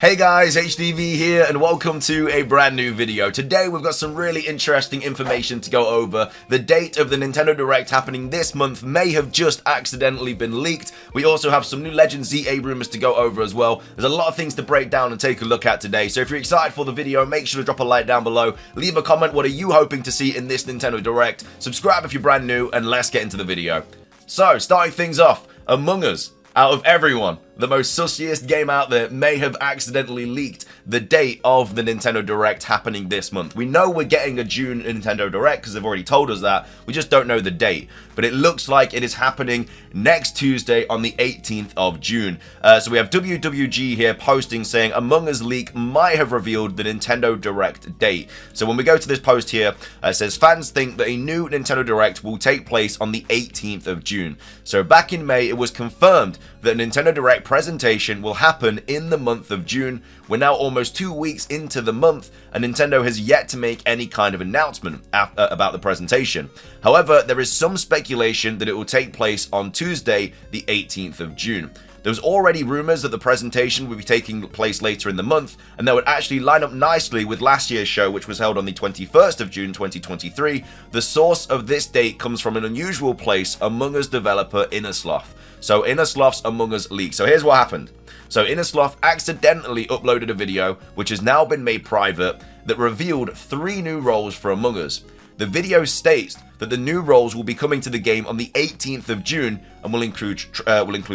Hey guys, HDvee here and welcome to a brand new video. Today we've got some really interesting information to go over. The date of the Nintendo Direct happening this month may have just accidentally been leaked. We also have some new Legend ZA rumors to go over as well. There's a lot of things to break down and take a look at today. So if you're excited for the video, make sure to drop a like down below. Leave a comment, what are you hoping to see in this Nintendo Direct? Subscribe if you're brand new and let's get into the video. So starting things off, Among Us. Out of everyone, the most sussiest game out there may have accidentally leaked the date of the Nintendo Direct happening this month. We know we're getting a June Nintendo Direct because they've already told us that. We just don't know the date. But it looks like it is happening next Tuesday on the 18th of June. So we have WWG here posting saying Among Us leak might have revealed the Nintendo Direct date. So when we go to this post here, it says fans think that a new Nintendo Direct will take place on the 18th of June. So back in May, it was confirmed that Nintendo Direct presentation will happen in the month of June. We're now almost 2 weeks into the month and Nintendo has yet to make any kind of announcement about the presentation. However, there is some speculation that it will take place on Tuesday, the 18th of June. There was already rumors that the presentation would be taking place later in the month, and that would actually line up nicely with last year's show, which was held on the 21st of June 2023. The source of this date comes from an unusual place, Among Us developer Innersloth. So Innersloth's Among Us leak. So here's what happened. So Innersloth accidentally uploaded a video, which has now been made private, that revealed 3 new roles for Among Us. The video states that the new roles will be coming to the game on the 18th of June and will include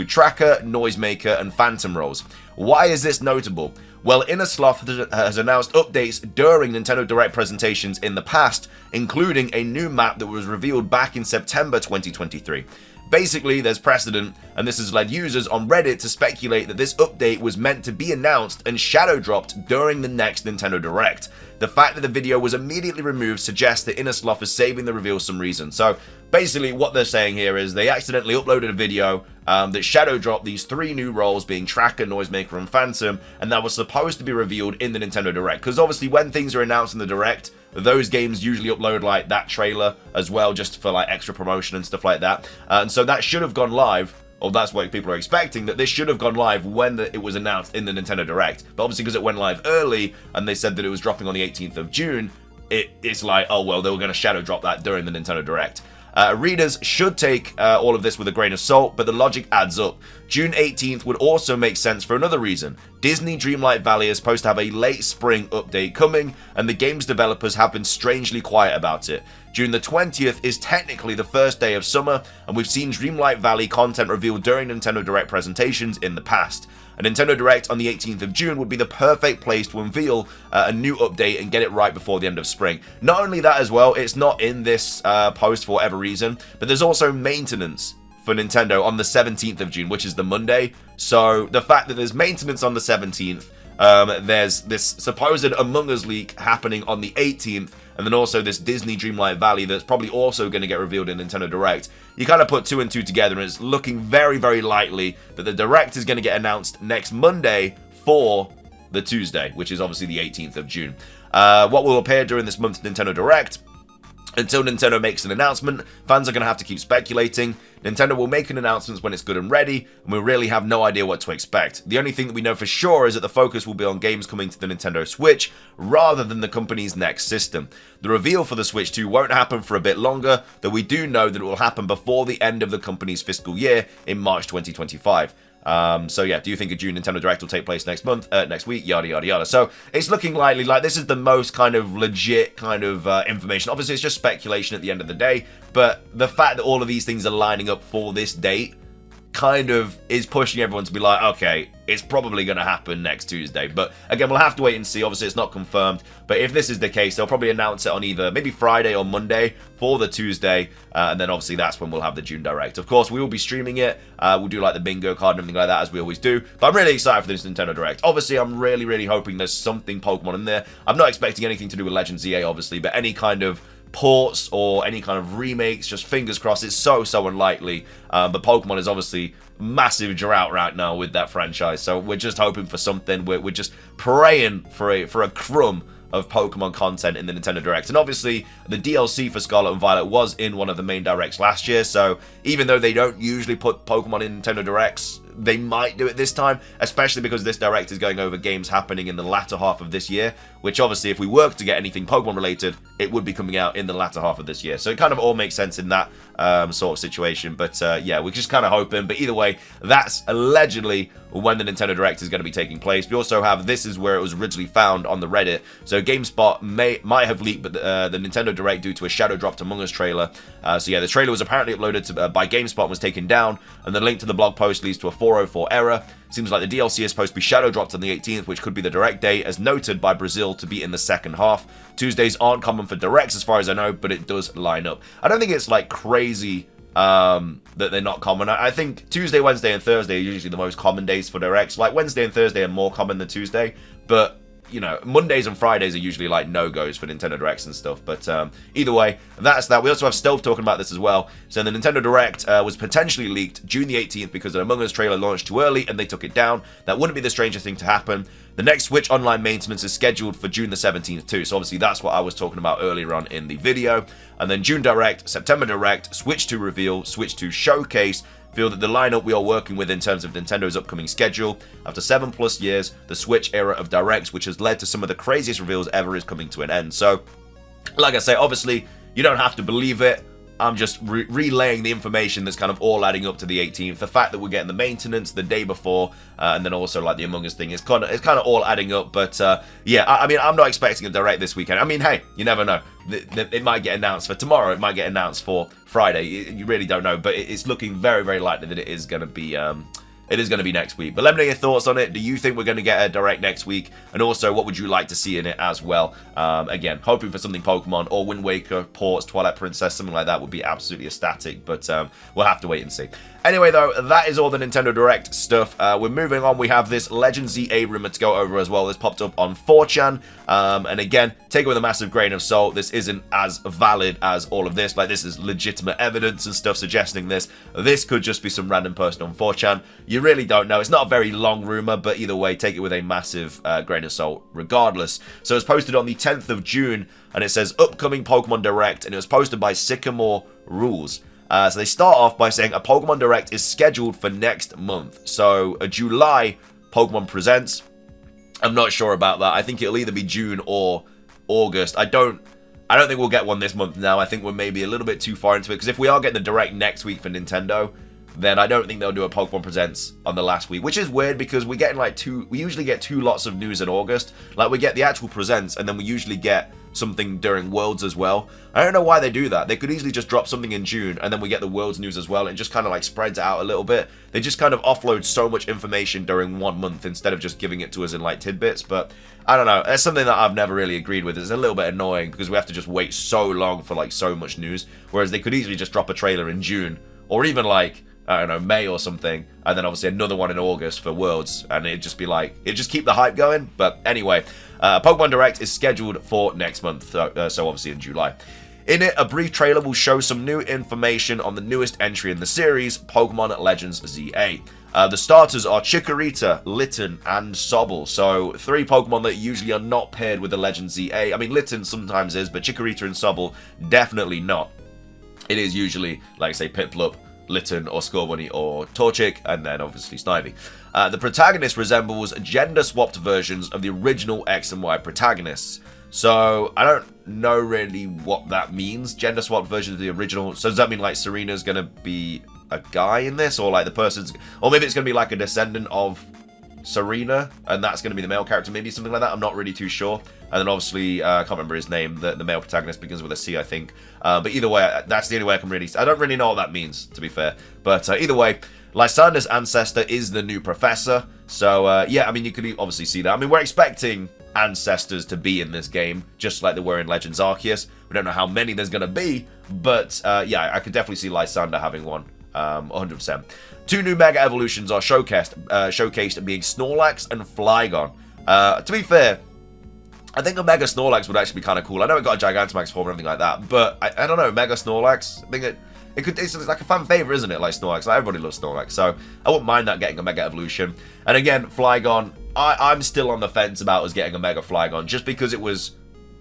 Tracker, Noisemaker, and Phantom roles. Why is this notable? Well, Innersloth has announced updates during Nintendo Direct presentations in the past, including a new map that was revealed back in September 2023. Basically, there's precedent, and this has led users on Reddit to speculate that this update was meant to be announced and shadow dropped during the next Nintendo Direct. The fact that the video was immediately removed suggests that Innersloth is saving the reveal some reason. So basically what they're saying here is they accidentally uploaded a video that shadow dropped these 3 new roles being Tracker, Noisemaker, and Phantom, and that was supposed to be revealed in the Nintendo Direct. Because obviously when things are announced in the Direct, those games usually upload like that trailer as well, just for like extra promotion and stuff like that. And so that should have gone live, or that's what people are expecting, that this should have gone live when it was announced in the Nintendo Direct. But obviously because it went live early and they said that it was dropping on the 18th of June, it's like, oh well, they were going to shadow drop that during the Nintendo Direct. Readers should take all of this with a grain of salt, but the logic adds up. June 18th would also make sense for another reason. Disney Dreamlight Valley is supposed to have a late spring update coming, and the game's developers have been strangely quiet about it. June the 20th is technically the first day of summer, and we've seen Dreamlight Valley content revealed during Nintendo Direct presentations in the past. A Nintendo Direct on the 18th of June would be the perfect place to unveil a new update and get it right before the end of spring. Not only that as well, it's not in this post for whatever reason, but there's also maintenance for Nintendo on the 17th of June, which is the Monday. So the fact that there's maintenance on the 17th, there's this supposed Among Us leak happening on the 18th, and then also this Disney Dreamlight Valley that's probably also going to get revealed in Nintendo Direct. You kind of put 2 and 2 together, and it's looking very, very likely that the Direct is going to get announced next Monday for the Tuesday, which is obviously the 18th of June. What will appear during this month's Nintendo Direct? Until Nintendo makes an announcement, fans are going to have to keep speculating. Nintendo will make an announcement when it's good and ready, and we really have no idea what to expect. The only thing that we know for sure is that the focus will be on games coming to the Nintendo Switch, rather than the company's next system. The reveal for the Switch 2 won't happen for a bit longer, though we do know that it will happen before the end of the company's fiscal year in March 2025. So yeah, do you think a June Nintendo Direct will take place next month, next week, yada yada yada. So it's looking likely, like this is the most kind of legit kind of information. Obviously it's just speculation at the end of the day, but the fact that all of these things are lining up for this date kind of is pushing everyone to be like, okay, it's probably going to happen next Tuesday. But again, we'll have to wait and see. Obviously, it's not confirmed. But if this is the case, they'll probably announce it on either maybe Friday or Monday for the Tuesday. And then obviously that's when we'll have the June Direct. Of course, we will be streaming it. We'll do like the bingo card and everything like that, as we always do. But I'm really excited for this Nintendo Direct. Obviously, I'm really, really hoping there's something Pokemon in there. I'm not expecting anything to do with Legend ZA, obviously, but any kind of ports or any kind of remakes, just fingers crossed. It's so unlikely, but Pokemon is obviously massive drought right now with that franchise, so we're just hoping for something. We're just praying for a crumb of Pokemon content in the Nintendo Direct. And obviously, the DLC for Scarlet and Violet was in one of the main Directs last year, so even though they don't usually put Pokemon in Nintendo Directs they might do it this time, especially because this direct is going over games happening in the latter half of this year, which obviously if we were to get anything Pokemon related, it would be coming out in the latter half of this year. So it kind of all makes sense in that sort of situation. But yeah, we're just kind of hoping. But either way, that's allegedly when the Nintendo Direct is going to be taking place. We also have, this is where it was originally found on the Reddit. So GameSpot might have leaked the Nintendo Direct due to a Shadow dropped Among Us trailer. So yeah, the trailer was apparently uploaded by GameSpot and was taken down, and the link to the blog post leads to a 404 error. Seems like the DLC is supposed to be Shadow dropped on the 18th, which could be the Direct date, as noted by Brazil to be in the second half. Tuesdays aren't common for Directs as far as I know, but it does line up. I don't think it's like crazy that they're not common. I think Tuesday, Wednesday, and Thursday are usually the most common days for Directs. Like Wednesday and Thursday are more common than Tuesday, but you know, Mondays and Fridays are usually like no-goes for Nintendo Directs and stuff. But either way, that's that. We also have Stealth talking about this as well. So the Nintendo Direct was potentially leaked June the 18th because an Among Us trailer launched too early and they took it down. That wouldn't be the strangest thing to happen. The next Switch Online maintenance is scheduled for June the 17th too. So obviously that's what I was talking about earlier on in the video. And then June Direct, September Direct, Switch 2 reveal, Switch 2 showcase. Feel that the lineup we are working with in terms of Nintendo's upcoming schedule, after 7+ years, the Switch era of Directs, which has led to some of the craziest reveals ever, is coming to an end. So, like I say, obviously, you don't have to believe it. I'm just relaying the information that's kind of all adding up to the 18th. The fact that we're getting the maintenance the day before, and then also like the Among Us thing, it's kind of all adding up. But yeah, I mean, I'm not expecting a Direct this weekend. I mean, hey, you never know. It might get announced for tomorrow. It might get announced for Friday. You really don't know. But it's looking very, very likely that it is going to be. It is going to be next week. But let me know your thoughts on it. Do you think we're going to get a Direct next week? And also, what would you like to see in it as well? Again, hoping for something Pokemon or Wind Waker, Ports, Twilight Princess, something like that would be absolutely ecstatic. But we'll have to wait and see. Anyway, though, that is all the Nintendo Direct stuff. We're moving on. We have this Legend ZA rumor to go over as well. This popped up on 4chan. And again, take it with a massive grain of salt. This isn't as valid as all of this. Like, this is legitimate evidence and stuff suggesting this. This could just be some random person on 4chan. You really don't know. It's not a very long rumor, but either way, take it with a massive grain of salt regardless. So it's posted on the 10th of June, and it says upcoming Pokemon Direct, and it was posted by Sycamore Rules. So they start off by saying a Pokemon Direct is scheduled for next month. So a July Pokemon Presents. I'm not sure about that. I think it'll either be June or August. I don't think we'll get one this month now. I think we're maybe a little bit too far into it, because if we are getting the Direct next week for Nintendo, then I don't think they'll do a Pokemon Presents on the last week, which is weird because we're getting like we usually get 2 lots of news in August. Like, we get the actual Presents, and then we usually get something during Worlds as well. I don't know why they do that. They could easily just drop something in June, and then we get the Worlds news as well, and it just kind of like spreads out a little bit. They just kind of offload so much information during one month instead of just giving it to us in like tidbits. But I don't know. That's something that I've never really agreed with. It's a little bit annoying because we have to just wait so long for like so much news, whereas they could easily just drop a trailer in June, or even like, I don't know, May or something, and then obviously another one in August for Worlds, and it'd just be like, it'd just keep the hype going. But anyway, Pokemon Direct is scheduled for next month, so obviously in July. In it, a brief trailer will show some new information on the newest entry in the series, Pokemon Legends ZA. The starters are Chikorita, Litten, and Sobble. So 3 Pokemon that usually are not paired with the Legends ZA. I mean, Litten sometimes is, but Chikorita and Sobble definitely not. It is usually, like I say, Piplup, Litten, or Scorbunny, or Torchic, and then obviously Snivy. The protagonist resembles gender-swapped versions of the original X and Y protagonists. So I don't know really what that means, gender-swapped versions of the original. So does that mean like Serena's going to be a guy in this, or like the person's, or maybe it's going to be like a descendant of Serena, and that's going to be the male character, maybe something like that. I'm not really too sure. And then obviously, I can't remember his name, the male protagonist begins with a C, I think. But either way, that's the only way I can really, I don't really know what that means, to be fair. But either way, Lysander's ancestor is the new professor. So yeah, I mean, you could obviously see that. I mean, we're expecting ancestors to be in this game, just like they were in Legends Arceus. We don't know how many there's going to be, but yeah, I could definitely see Lysander having one, 100%. 2 new Mega Evolutions are showcased being Snorlax and Flygon. To be fair, I think a Mega Snorlax would actually be kind of cool. I know it got a Gigantamax form and everything like that, but I don't know, Mega Snorlax, I think it's like a fan favorite, isn't it? Like Snorlax, like everybody loves Snorlax, so I wouldn't mind that getting a Mega Evolution. And again, Flygon, I'm still on the fence about us getting a Mega Flygon, just because it was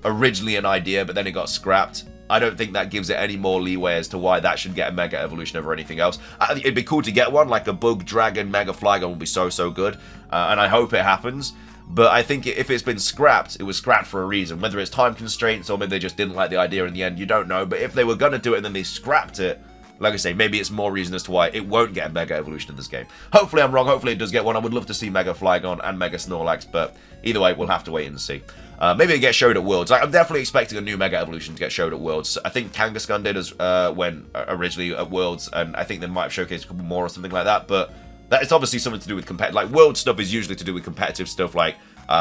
originally an idea, but then it got scrapped. I don't think that gives it any more leeway as to why that should get a Mega Evolution over anything else. It'd be cool to get one, like a Bug Dragon Mega Flygon would be so good, and I hope it happens. But I think if it's been scrapped, it was scrapped for a reason. Whether it's time constraints or maybe they just didn't like the idea in the end, you don't know. But if they were going to do it and then they scrapped it, like I say, maybe it's more reason as to why it won't get a Mega Evolution in this game. Hopefully I'm wrong. Hopefully it does get one. I would love to see Mega Flygon and Mega Snorlax, but either way, we'll have to wait and see. Maybe it gets showed at Worlds. I'm definitely expecting a new Mega Evolution to get showed at Worlds. I think Kangaskhan did as when originally at Worlds, and I think they might have showcased a couple more or something like that. But that is obviously something to do with competitive. Like World stuff is usually to do with competitive stuff. Like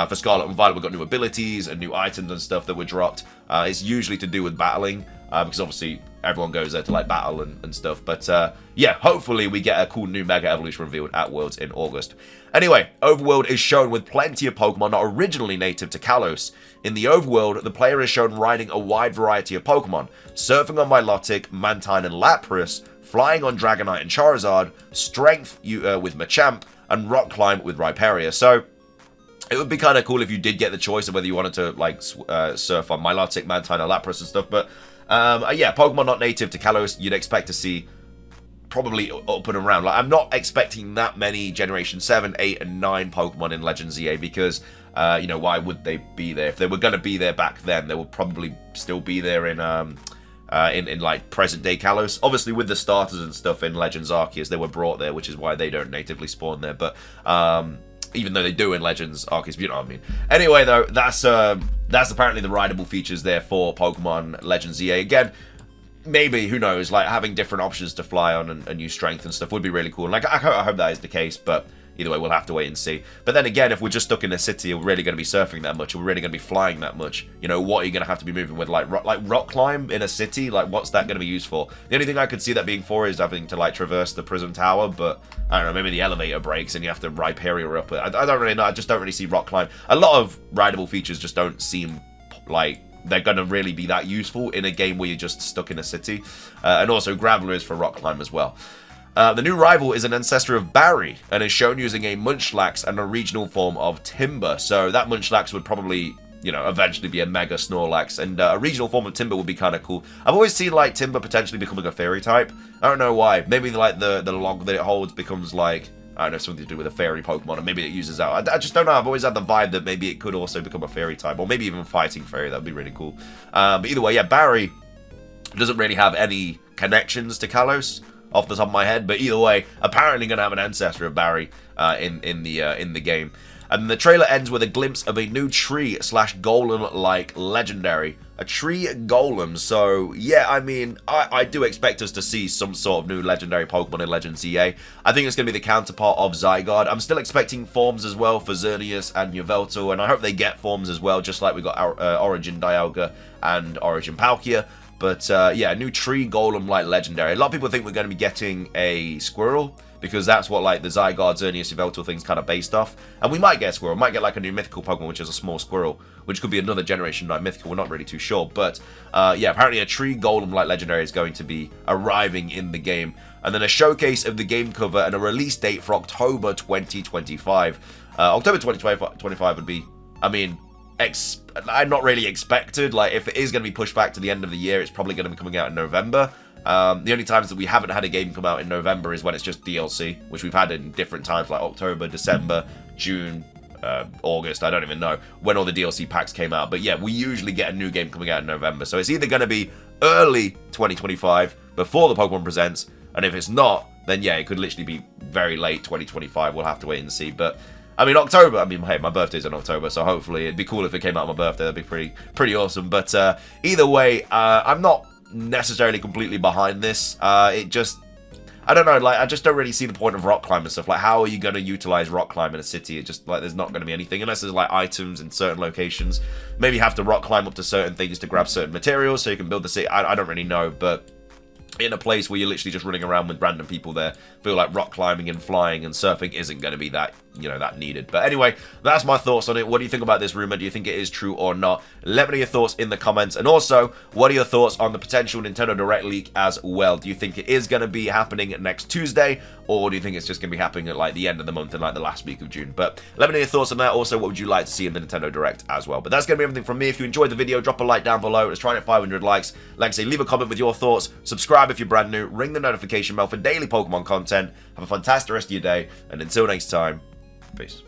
for Scarlet and Violet, we've got new abilities and new items and stuff that were dropped. It's usually to do with battling, because obviously everyone goes there to like battle and stuff. But yeah, hopefully we get a cool new Mega Evolution revealed at Worlds in August. Anyway, Overworld is shown with plenty of Pokemon not originally native to Kalos. In the Overworld, the player is shown riding a wide variety of Pokemon, surfing on Milotic, Mantine and Lapras, flying on Dragonite and Charizard, Strength with Machamp, and Rock Climb with Rhyperior. So it would be kind of cool if you did get the choice of whether you wanted to like surf on Milotic, Mantine, or Lapras and stuff. But yeah, Pokemon not native to Kalos, you'd expect to see probably up and around. Like, I'm not expecting that many Generation 7, 8, and 9 Pokemon in Legends EA because, you know, why would they be there? If they were going to be there back then, they would probably still be there in like present-day Kalos. Obviously, with the starters and stuff in Legends Arceus, they were brought there, which is why they don't natively spawn there. But even though they do in Legends Arceus, you know what I mean. Anyway, though, that's apparently the rideable features there for Pokemon Legends EA. Again, maybe, who knows, like having different options to fly on and use strength and stuff would be really cool. Like, I hope that is the case, but either way, we'll have to wait and see. But then again, if we're just stuck in a city, we're really going to be surfing that much, we're really going to be flying that much, you know, what are you going to have to be moving with? Like rock climb in a city? Like, what's that going to be used for? The only thing I could see that being for is having to, like, traverse the Prism Tower, but I don't know, maybe the elevator breaks and you have to Rhyperior up it. I don't really know, I just don't really see rock climb. A lot of rideable features just don't seem like they're going to really be that useful in a game where you're just stuck in a city. And also, Graveler is for rock climb as well. The new rival is an ancestor of Barry, and is shown using a Munchlax and a regional form of Timber. So that Munchlax would probably, you know, eventually be a Mega Snorlax, and a regional form of Timber would be kind of cool. I've always seen, like, Timber potentially becoming a Fairy type. I don't know why. Maybe, like, the log that it holds becomes, like, I don't know, something to do with a fairy Pokemon, and maybe it uses that. I just don't know. I've always had the vibe that maybe it could also become a fairy type, or maybe even fighting fairy. That would be really cool. But either way, yeah, Barry doesn't really have any connections to Kalos off the top of my head, but either way, apparently going to have an ancestor of Barry in the game. And the trailer ends with a glimpse of a new tree/golem-like legendary. A tree golem, so yeah, I mean, I do expect us to see some sort of new legendary Pokemon in Legends EA. I think it's going to be the counterpart of Zygarde. I'm still expecting forms as well for Xerneas and Yveltal, and I hope they get forms as well, just like we got our Origin Dialga and Origin Palkia. But yeah, a new tree golem-like legendary. A lot of people think we're going to be getting a Squirrel, because that's what, like, the Zygarde, Xerneas, Yveltal thing's kind of based off. And we might get a Squirrel. We might get, like, a new mythical Pokemon, which is a small Squirrel, which could be another Generation 9 mythical. We're not really too sure. But, yeah, apparently a tree golem-like legendary is going to be arriving in the game. And then a showcase of the game cover and a release date for October 2025. October 2025 would be, I mean, I'm not really expected. Like, if it is going to be pushed back to the end of the year, it's probably going to be coming out in November. The only times that we haven't had a game come out in November is when it's just DLC, which we've had in different times, like October, December, June, August, I don't even know when all the DLC packs came out. But yeah, we usually get a new game coming out in November. So it's either going to be early 2025, before the Pokemon Presents, and if it's not, then yeah, it could literally be very late 2025. We'll have to wait and see. But I mean, October, I mean, hey, my birthday's in October, so hopefully it'd be cool if it came out on my birthday. That'd be pretty awesome. But either way, I'm not necessarily completely behind this. It just, I don't know, like, I just don't really see the point of rock climb and stuff. Like, how are you going to utilize rock climb in a city? It just, like, there's not going to be anything, unless there's, like, items in certain locations. Maybe you have to rock climb up to certain things to grab certain materials so you can build the city. I don't really know, but in a place where you're literally just running around with random people there, I feel like rock climbing and flying and surfing isn't going to be that you know, that needed. But anyway, that's my thoughts on it. What do you think about this rumor? Do you think it is true or not? Let me know your thoughts in the comments. And also, what are your thoughts on the potential Nintendo Direct leak as well? Do you think it is going to be happening next Tuesday, or do you think it's just going to be happening at like the end of the month and like the last week of June? But let me know your thoughts on that. Also, what would you like to see in the Nintendo Direct as well? But that's going to be everything from me. If you enjoyed the video, drop a like down below. Let's try to hit 500 likes. Like I say, leave a comment with your thoughts. Subscribe if you're brand new. Ring the notification bell for daily Pokemon content. Have a fantastic rest of your day. And until next time, peace.